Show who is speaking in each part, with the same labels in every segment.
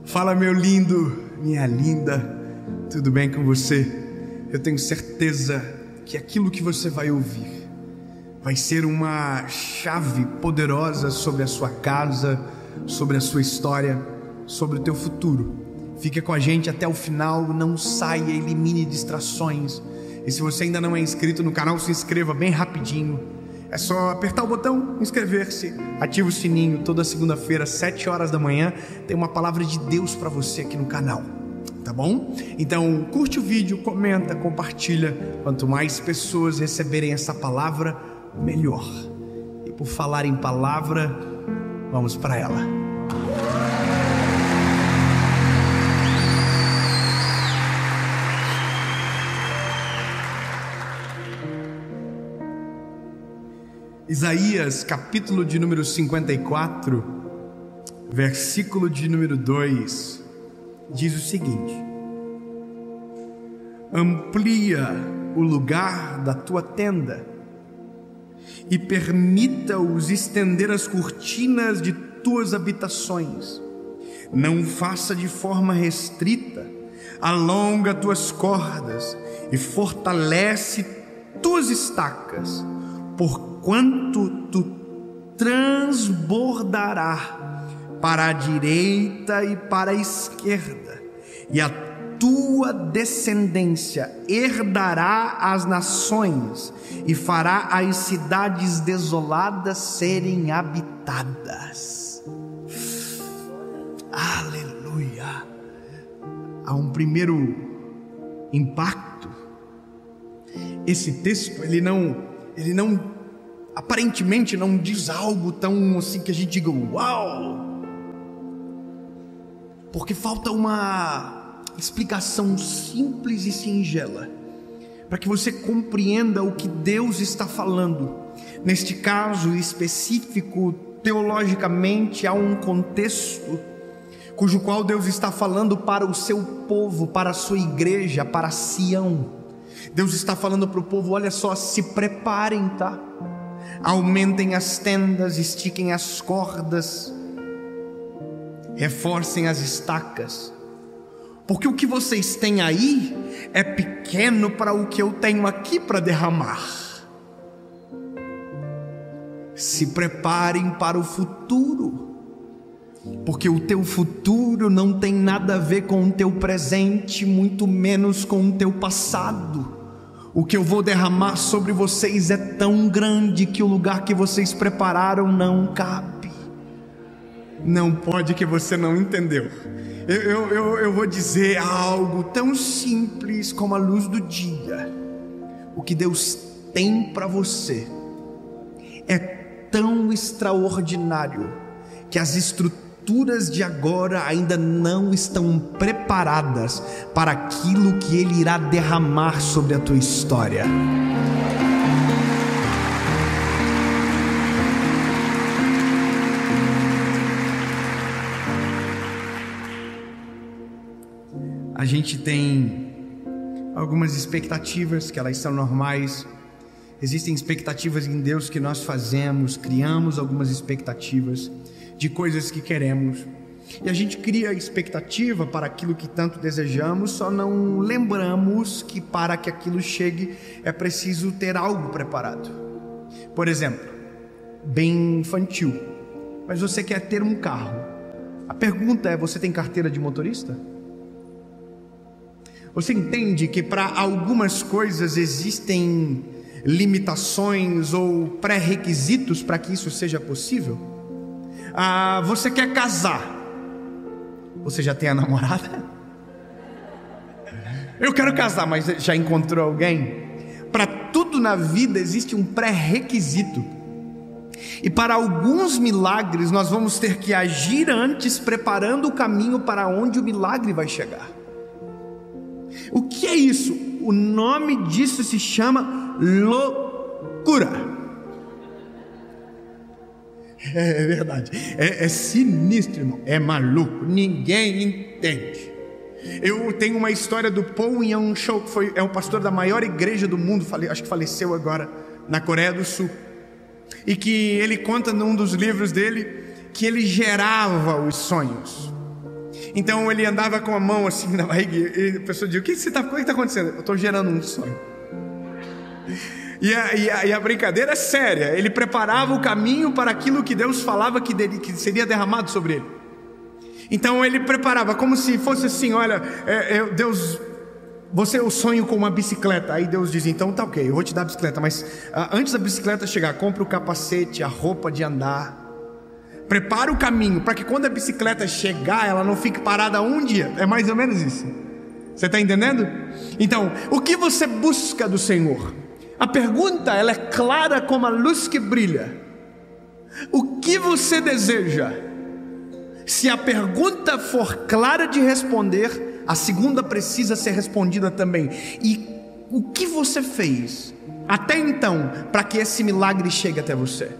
Speaker 1: Fala, meu lindo, minha linda, tudo bem com você? Eu tenho certeza que aquilo que você vai ouvir vai ser uma chave poderosa sobre a sua casa, sobre a sua história, sobre o teu futuro. Fica com a gente até o final, não saia, elimine distrações. E se você ainda não é inscrito no canal, se inscreva bem rapidinho. É só apertar o botão, inscrever-se, ativa o sininho. Toda segunda-feira, 7 horas da manhã, tem uma palavra de Deus para você aqui no canal, tá bom? Então curte o vídeo, comenta, compartilha. Quanto mais pessoas receberem essa palavra, melhor. E por falar em palavra, vamos para ela. Isaías, capítulo de número 54, versículo de número 2, diz o seguinte: amplia o lugar da tua tenda e permita-os estender as cortinas de tuas habitações. Não faça de forma restrita, alonga tuas cordas e fortalece tuas estacas, porquanto tu transbordará para a direita e para a esquerda, e a tua descendência herdará as nações e fará as cidades desoladas serem habitadas. Aleluia! Há um primeiro impacto. Esse texto, ele não aparentemente não diz algo tão assim que a gente diga uau, porque falta uma explicação simples e singela para que você compreenda o que Deus está falando. Neste caso específico, teologicamente, há um contexto cujo qual Deus está falando para o seu povo, para a sua igreja, para Sião. Deus está falando para o povo: olha só, se preparem, tá? Aumentem as tendas, estiquem as cordas, reforcem as estacas, porque o que vocês têm aí é pequeno para o que eu tenho aqui para derramar. Se preparem para o futuro, porque o teu futuro não tem nada a ver com o teu presente, muito menos com o teu passado. O que eu vou derramar sobre vocês é tão grande que o lugar que vocês prepararam não cabe. Não pode que você não entendeu. Eu vou dizer algo tão simples como a luz do dia. O que Deus tem para você é tão extraordinário que as estruturas de agora ainda não estão preparadas para aquilo que Ele irá derramar sobre a tua história. A gente tem algumas expectativas que elas são normais. Existem expectativas em Deus que nós fazemos, criamos algumas expectativas de coisas que queremos, e a gente cria expectativa para aquilo que tanto desejamos, só não lembramos que para que aquilo chegue é preciso ter algo preparado. Por exemplo, bem infantil, mas você quer ter um carro. A pergunta é: você tem carteira de motorista? Você entende que para algumas coisas existem limitações ou pré-requisitos para que isso seja possível? Você quer casar? Você já tem a namorada? Eu quero casar, mas já encontrou alguém? Para tudo na vida existe um pré-requisito. E para alguns milagres nós vamos ter que agir antes, preparando o caminho para onde o milagre vai chegar. O que é isso? O nome disso se chama loucura. É verdade, é sinistro, irmão. É maluco, ninguém entende. Eu tenho uma história do Paul Yang-Shou, que é o pastor da maior igreja do mundo, acho que faleceu agora, na Coreia do Sul. E que ele conta num dos livros dele que ele gerava os sonhos. Então ele andava com a mão assim na barriga, e a pessoa dizia: o que está acontecendo? Eu estou gerando um sonho. E a brincadeira é séria. Ele preparava o caminho para aquilo que Deus falava que seria derramado sobre ele. Então ele preparava como se fosse assim: olha, Deus, eu sonho com uma bicicleta. Aí Deus diz: então tá ok, eu vou te dar a bicicleta, mas antes da bicicleta chegar, compra o capacete, a roupa de andar, prepara o caminho para que quando a bicicleta chegar, ela não fique parada um dia. É mais ou menos isso. Você está entendendo? Então, o que você busca do Senhor? A pergunta, ela é clara como a luz que brilha. O que você deseja? Se a pergunta for clara de responder, a segunda precisa ser respondida também. E o que você fez até então para que esse milagre chegue até você?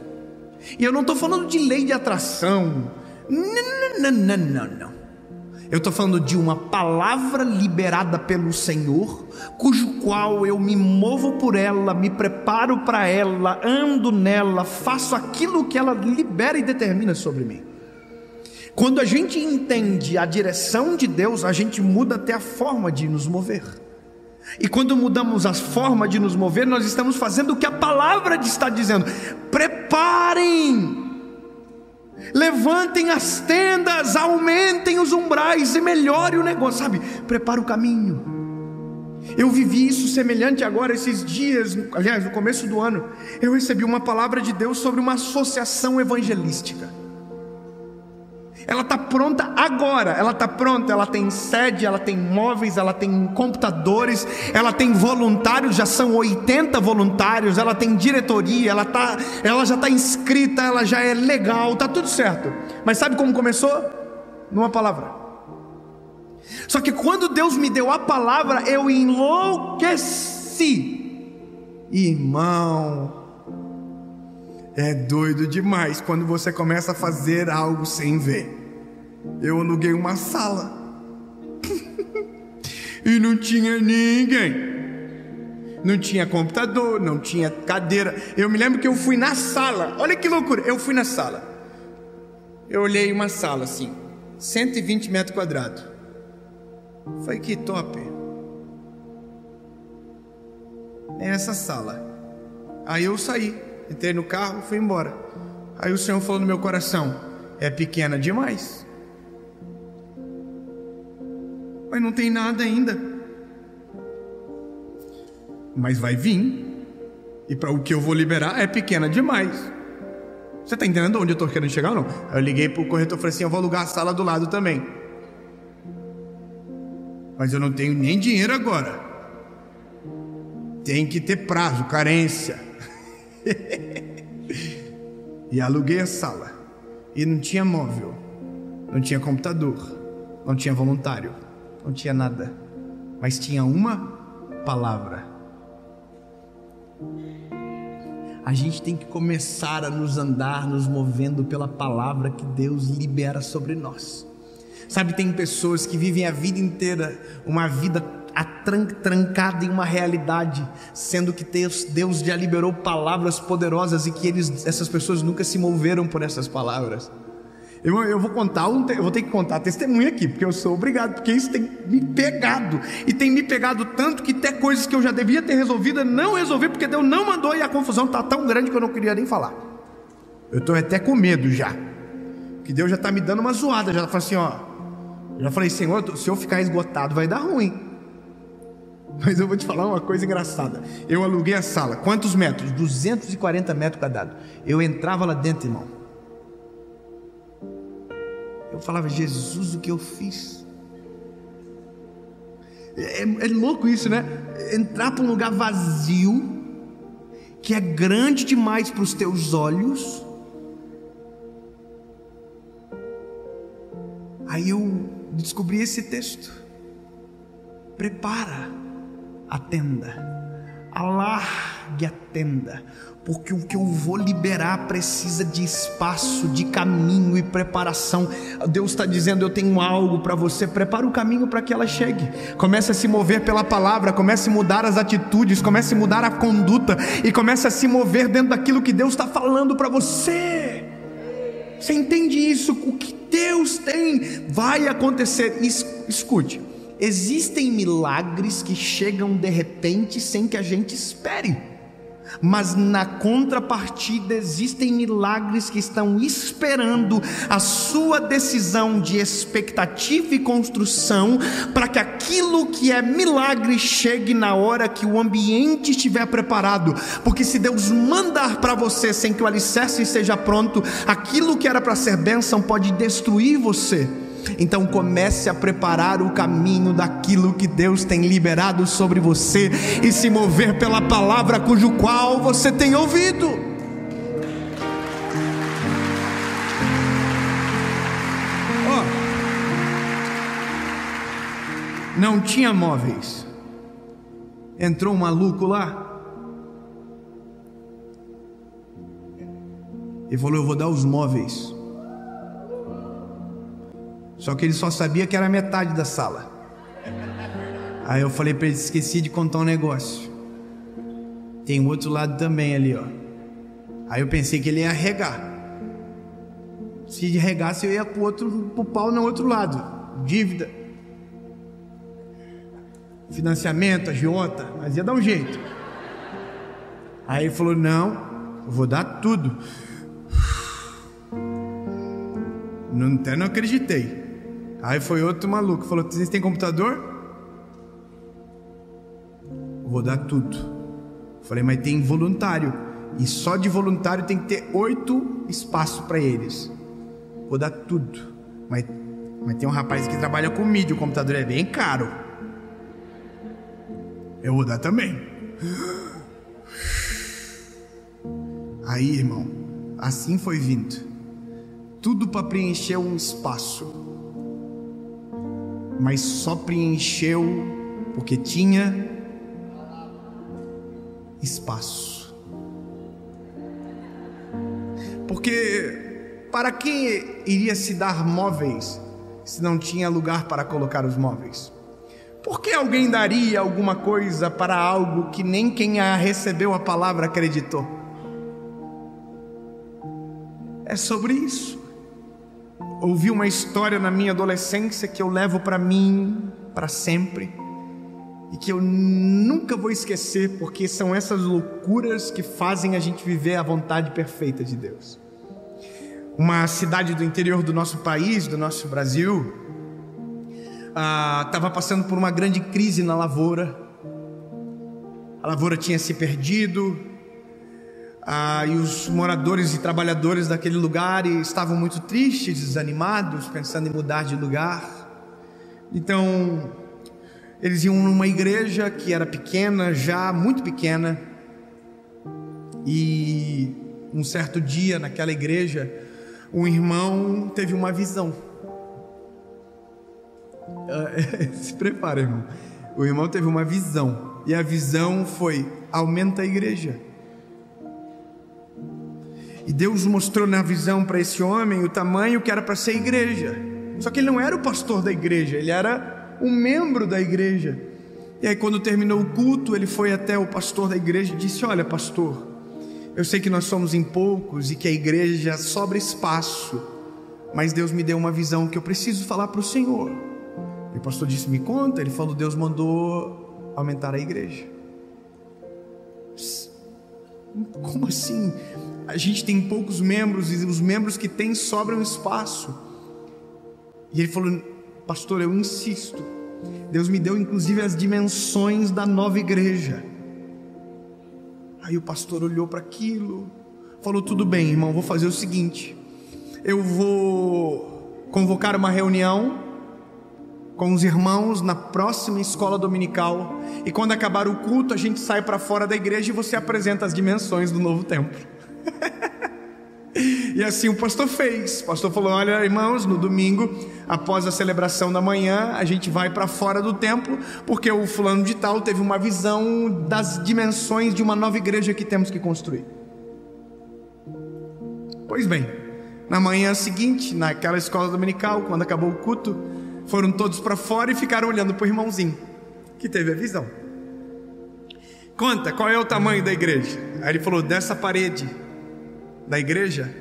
Speaker 1: E eu não estou falando de lei de atração. Não. Eu estou falando de uma palavra liberada pelo Senhor, cujo qual eu me movo por ela, me preparo para ela, ando nela, faço aquilo que ela libera e determina sobre mim. Quando a gente entende a direção de Deus, a gente muda até a forma de nos mover. E quando mudamos a forma de nos mover, nós estamos fazendo o que a palavra está dizendo: preparem, levantem as tendas, aumentem os umbrais e melhore o negócio, sabe? Prepara o caminho. Eu vivi isso semelhante agora esses dias, aliás, no começo do ano. Eu recebi uma palavra de Deus sobre uma associação evangelística. Ela está pronta agora, ela está pronta, ela tem sede, ela tem móveis, ela tem computadores, ela tem voluntários, já são 80 voluntários, ela tem diretoria, ela já está inscrita, ela já é legal, está tudo certo. Mas sabe como começou? Numa palavra. Só que quando Deus me deu a palavra, eu enlouqueci. Irmão, é doido demais quando você começa a fazer algo sem ver. Eu aluguei uma sala e não tinha ninguém, não tinha computador, não tinha cadeira. Eu me lembro que eu fui na sala, olha que loucura, eu fui na sala, eu olhei uma sala assim, 120 metros quadrados. Falei: que top, é essa sala. Aí eu saí, entrei no carro, fui embora. Aí o Senhor falou no meu coração: é pequena demais. Mas não tem nada ainda. Mas vai vir. E para o que eu vou liberar é pequena demais. Você está entendendo onde eu estou querendo chegar ou não? Eu liguei para o corretor e falei assim: eu vou alugar a sala do lado também. Mas eu não tenho nem dinheiro agora. Tem que ter prazo, carência. E aluguei a sala. E não tinha móvel, não tinha computador, não tinha voluntário, não tinha nada. Mas tinha uma palavra. A gente tem que começar a nos movendo pela palavra que Deus libera sobre nós. Sabe, tem pessoas que vivem a vida inteira uma vida trancada em uma realidade, sendo que Deus já liberou palavras poderosas e que essas pessoas nunca se moveram por essas palavras. Eu vou ter que contar testemunho aqui, porque eu sou obrigado, porque isso tem me pegado, e tem me pegado tanto que até coisas que eu já devia ter resolvido, eu não resolvi, porque Deus não mandou, e a confusão está tão grande que eu não queria nem falar. Eu estou até com medo já, que Deus já está me dando uma zoada, já falou assim, já falei: Senhor, se eu ficar esgotado vai dar ruim. Mas eu vou te falar uma coisa engraçada. Eu aluguei a sala, quantos metros? 240 metros quadrados. Eu entrava lá dentro, irmão, eu falava: Jesus, o que eu fiz? É louco isso, né? Entrar para um lugar vazio, que é grande demais para os teus olhos. Aí eu descobri esse texto: prepara a tenda, alargue a tenda, porque o que eu vou liberar precisa de espaço, de caminho e preparação. Deus está dizendo: eu tenho algo para você, prepara o caminho para que ela chegue. Comece a se mover pela palavra, comece a mudar as atitudes, comece a mudar a conduta, e comece a se mover dentro daquilo que Deus está falando para você. Você entende isso? O que Deus tem vai acontecer. Escute, existem milagres que chegam de repente sem que a gente espere. Mas na contrapartida existem milagres que estão esperando a sua decisão de expectativa e construção, para que aquilo que é milagre chegue na hora que o ambiente estiver preparado. Porque se Deus mandar para você sem que o alicerce esteja pronto, aquilo que era para ser bênção pode destruir você. Então comece a preparar o caminho daquilo que Deus tem liberado sobre você e se mover pela palavra cujo qual você tem ouvido. Não tinha móveis. Entrou um maluco lá e falou: eu vou dar os móveis. Só que ele só sabia que era metade da sala. Aí eu falei para ele: esqueci de contar um negócio. Tem um outro lado também ali, ó. Aí eu pensei que ele ia regar. Se regasse, eu ia pro pau no outro lado. Dívida, financiamento, agiota, mas ia dar um jeito. Aí ele falou: não, eu vou dar tudo. Até não acreditei. Aí foi outro maluco, falou: vocês têm computador? Vou dar tudo. Falei: mas tem voluntário, e só de voluntário tem que ter 8 espaços para eles. Vou dar tudo. Mas tem um rapaz que trabalha com mídia, o computador é bem caro. Eu vou dar também. Aí, irmão, assim foi vindo. Tudo para preencher um espaço. Mas só preencheu porque tinha espaço. Porque para que iria se dar móveis se não tinha lugar para colocar os móveis? Por que alguém daria alguma coisa para algo que nem quem recebeu a palavra acreditou? É sobre isso. Ouvi uma história na minha adolescência que eu levo para mim para sempre e que eu nunca vou esquecer, porque são essas loucuras que fazem a gente viver a vontade perfeita de Deus. Uma cidade do interior do nosso país, do nosso Brasil, estava passando por uma grande crise na lavoura. A lavoura tinha se perdido. E os moradores e trabalhadores daquele lugar estavam muito tristes, desanimados, pensando em mudar de lugar. Então eles iam numa igreja que era pequena, já muito pequena. E um certo dia naquela igreja, um irmão teve uma visão. Se prepara, irmão. O irmão teve uma visão, e a visão foi: aumenta a igreja. E Deus mostrou na visão para esse homem o tamanho que era para ser igreja. Só que ele não era o pastor da igreja, ele era um membro da igreja. E aí, quando terminou o culto, ele foi até o pastor da igreja e disse: olha, pastor, eu sei que nós somos em poucos e que a igreja sobra espaço, mas Deus me deu uma visão que eu preciso falar para o senhor. E o pastor disse: me conta. Ele falou: Deus mandou aumentar a igreja. Como assim? A gente tem poucos membros e os membros que tem sobram espaço. E ele falou: pastor, eu insisto. Deus me deu inclusive as dimensões da nova igreja. Aí o pastor olhou para aquilo, falou: tudo bem, irmão, vou fazer o seguinte, eu vou convocar uma reunião com os irmãos na próxima escola dominical, e quando acabar o culto a gente sai para fora da igreja e você apresenta as dimensões do novo templo. E assim o pastor fez. O pastor falou: olha, irmãos, no domingo, após a celebração da manhã, a gente vai para fora do templo, porque o fulano de tal teve uma visão das dimensões de uma nova igreja que temos que construir. Pois bem, na manhã seguinte, naquela escola dominical, quando acabou o culto, foram todos para fora e ficaram olhando para o irmãozinho que teve a visão. Conta, qual é o tamanho da igreja? Aí ele falou: dessa parede da igreja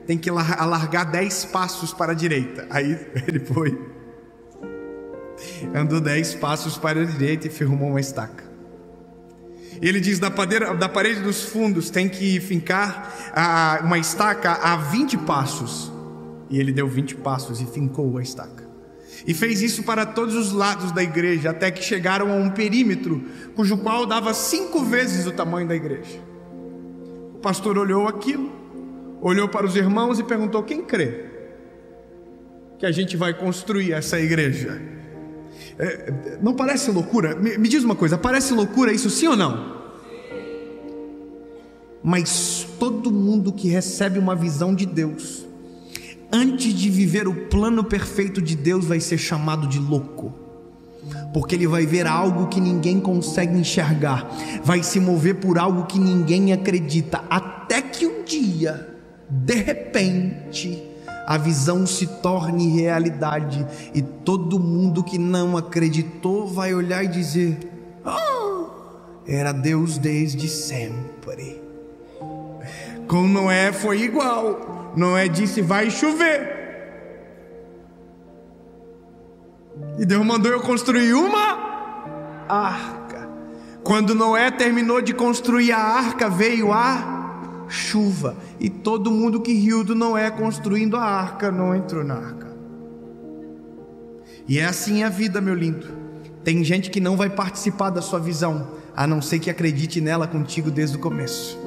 Speaker 1: tem que alargar 10 passos para a direita. Aí ele foi, andou 10 passos para a direita e firmou uma estaca. Ele diz: da parede dos fundos tem que fincar uma estaca a 20 passos. E ele deu 20 passos e fincou a estaca. E fez isso para todos os lados da igreja, até que chegaram a um perímetro, cujo qual dava 5 vezes o tamanho da igreja. O pastor olhou aquilo, olhou para os irmãos e perguntou: quem crê que a gente vai construir essa igreja? Não parece loucura? Me diz uma coisa, parece loucura isso, sim ou não? Mas todo mundo que recebe uma visão de Deus, antes de viver o plano perfeito de Deus, vai ser chamado de louco, porque ele vai ver algo que ninguém consegue enxergar, vai se mover por algo que ninguém acredita, até que um dia, de repente, a visão se torne realidade, e todo mundo que não acreditou vai olhar e dizer: era Deus desde sempre. Com Noé foi igual. Noé disse: vai chover, e Deus mandou eu construir uma arca. Quando Noé terminou de construir a arca, veio a chuva, e todo mundo que riu do Noé construindo a arca não entrou na arca. E é assim a vida, meu lindo. Tem gente que não vai participar da sua visão, a não ser que acredite nela contigo desde o começo.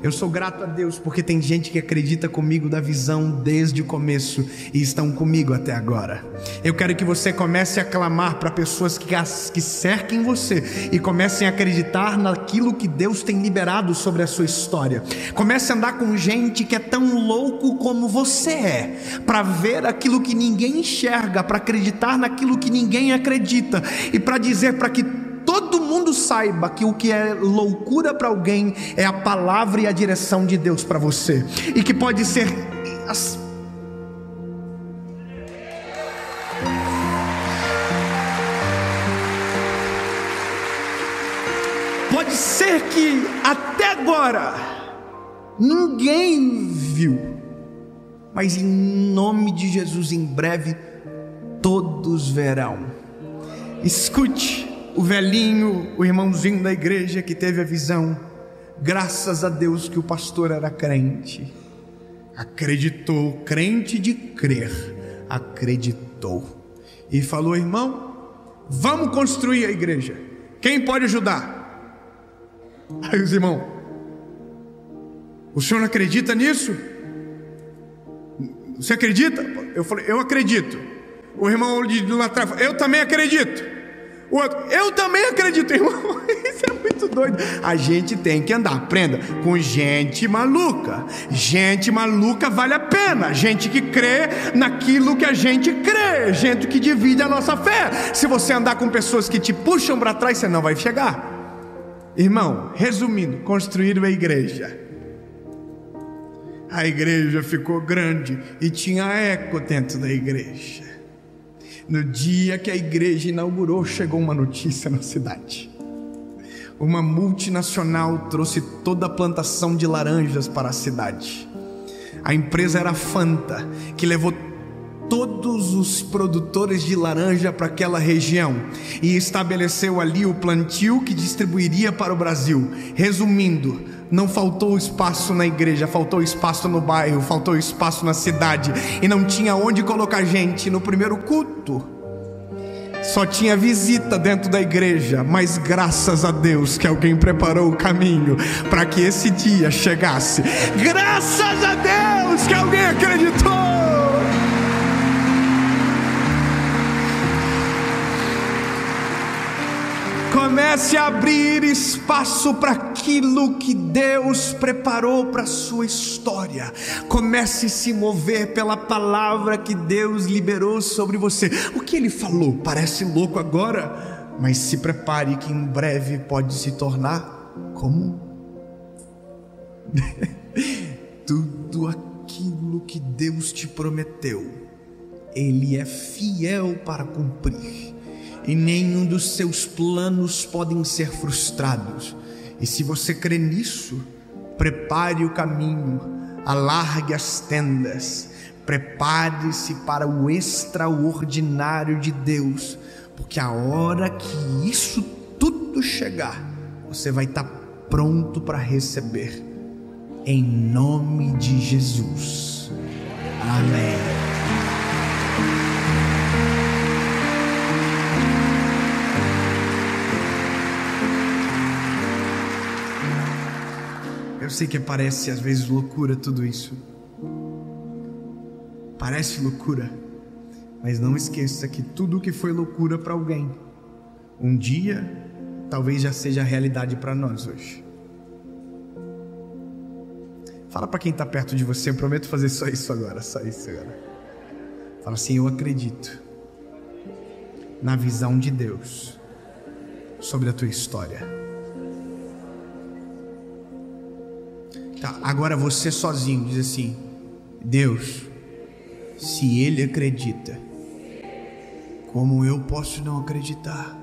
Speaker 1: Eu sou grato a Deus porque tem gente que acredita comigo da visão desde o começo e estão comigo até agora. Eu quero que você comece a clamar para pessoas que cerquem você e comecem a acreditar naquilo que Deus tem liberado sobre a sua história. Comece a andar com gente que é tão louco como você é, para ver aquilo que ninguém enxerga, para acreditar naquilo que ninguém acredita, e para dizer para que todo mundo saiba que o que é loucura para alguém é a palavra e a direção de Deus para você, e que pode ser que até agora ninguém viu, mas em nome de Jesus, em breve todos verão. Escute, o velhinho, o irmãozinho da igreja que teve a visão, graças a Deus que o pastor era crente, acreditou, crente de crer, acreditou, e falou: irmão, vamos construir a igreja, quem pode ajudar? Aí os irmãos: o senhor não acredita nisso? Você acredita? Eu falei: eu acredito. O irmão de lá atrás: eu também acredito. O outro: eu também acredito. Irmão, isso é muito doido. A gente tem que andar, aprenda, com gente maluca. Gente maluca vale a pena. Gente que crê naquilo que a gente crê, gente que divide a nossa fé. Se você andar com pessoas que te puxam para trás, você não vai chegar. Irmão, resumindo, construíram a igreja. A igreja ficou grande e tinha eco dentro da igreja. No dia que a igreja inaugurou, chegou uma notícia na cidade. Uma multinacional trouxe toda a plantação de laranjas para a cidade. A empresa era Fanta, que levou todos os produtores de laranja para aquela região e estabeleceu ali o plantio que distribuiria para o Brasil. Resumindo, não faltou espaço na igreja, faltou espaço no bairro, faltou espaço na cidade, e não tinha onde colocar gente. No primeiro culto só tinha visita dentro da igreja, mas graças a Deus que alguém preparou o caminho para que esse dia chegasse. Graças a Deus que alguém acreditou. Comece a abrir espaço para aquilo que Deus preparou para a sua história. Comece a se mover pela palavra que Deus liberou sobre você. O que Ele falou parece louco agora, mas se prepare que em breve pode se tornar comum. Tudo aquilo que Deus te prometeu, Ele é fiel para cumprir. E nenhum dos seus planos podem ser frustrados. E se você crê nisso, prepare o caminho. alargue as tendas, prepare-se para o extraordinário de Deus, porque a hora que isso tudo chegar, você vai estar pronto para receber, em nome de Jesus. Amém. Eu sei que parece às vezes loucura tudo isso. Parece loucura, mas não esqueça que tudo que foi loucura para alguém, um dia talvez já seja realidade para nós hoje. Fala para quem está perto de você, eu prometo fazer só isso agora. Fala assim: eu acredito na visão de Deus sobre a tua história. Tá, agora você sozinho diz assim: Deus, se Ele acredita, como eu posso não acreditar?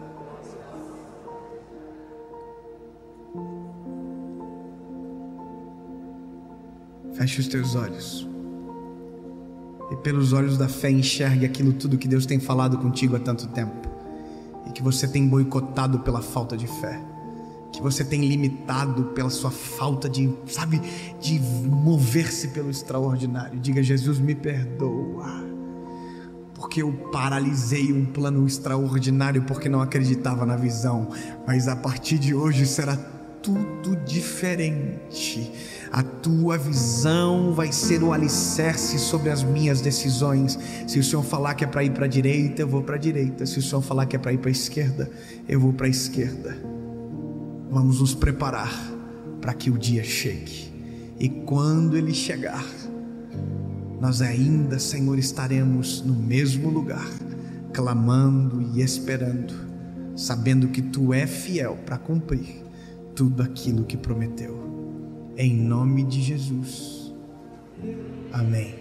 Speaker 1: Feche os teus olhos e pelos olhos da fé enxergue aquilo tudo que Deus tem falado contigo há tanto tempo e que você tem boicotado pela falta de fé, que você tem limitado pela sua falta de mover-se pelo extraordinário. Diga: Jesus, me perdoa, porque eu paralisei um plano extraordinário porque não acreditava na visão, mas a partir de hoje será tudo diferente. A tua visão vai ser o alicerce sobre as minhas decisões. Se o Senhor falar que é para ir para a direita, eu vou para a direita. Se o Senhor falar que é para ir para a esquerda, eu vou para a esquerda. Vamos nos preparar para que o dia chegue, e quando ele chegar, nós ainda, Senhor, estaremos no mesmo lugar, clamando e esperando, sabendo que Tu é fiel para cumprir tudo aquilo que prometeu. Em nome de Jesus. Amém.